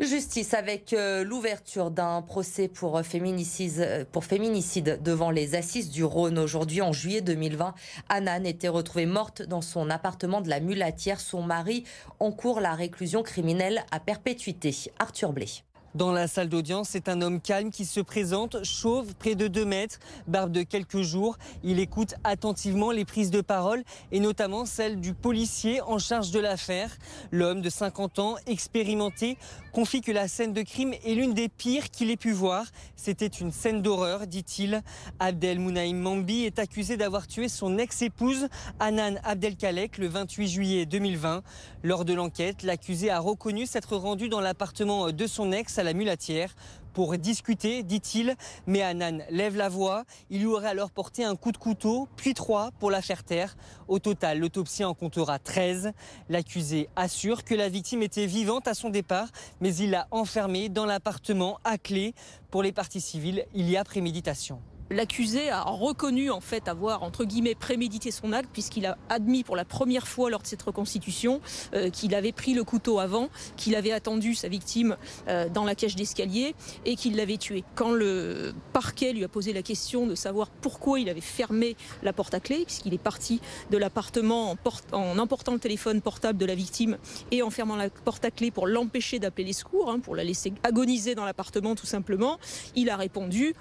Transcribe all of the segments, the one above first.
Justice avec l'ouverture d'un procès pour féminicide devant les assises du Rhône. Aujourd'hui, en juillet 2020, Anan était retrouvée morte dans son appartement de la Mulatière. Son mari encourt la réclusion criminelle à perpétuité. Arthur Blé. Dans la salle d'audience, c'est un homme calme qui se présente, chauve, près de 2 mètres, barbe de quelques jours. Il écoute attentivement les prises de parole et notamment celle du policier en charge de l'affaire. L'homme de 50 ans, expérimenté, confie que la scène de crime est l'une des pires qu'il ait pu voir. C'était une scène d'horreur, dit-il. Abdel Mounaïm Mambi est accusé d'avoir tué son ex-épouse, Anan Abdelkalek, le 28 juillet 2020. Lors de l'enquête, l'accusé a reconnu s'être rendu dans l'appartement de son ex à la Mulatière pour discuter, dit-il, mais Anan lève la voix. Il lui aurait alors porté un coup de couteau, puis 3 pour la faire taire. Au total, l'autopsie en comptera 13. L'accusé assure que la victime était vivante à son départ, mais il l'a enfermée dans l'appartement à clé. Pour les parties civiles, il y a préméditation. L'accusé a reconnu en fait avoir entre guillemets prémédité son acte puisqu'il a admis pour la première fois lors de cette reconstitution qu'il avait pris le couteau avant, qu'il avait attendu sa victime dans la cage d'escalier et qu'il l'avait tuée. Quand le parquet lui a posé la question de savoir pourquoi il avait fermé la porte à clé, puisqu'il est parti de l'appartement en emportant le téléphone portable de la victime et en fermant la porte à clé pour l'empêcher d'appeler les secours, pour la laisser agoniser dans l'appartement tout simplement, il a répondu,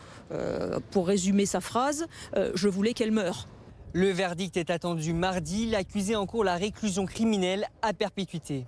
pour résumer sa phrase, je voulais qu'elle meure. Le verdict est attendu mardi. L'accusé encourt la réclusion criminelle à perpétuité.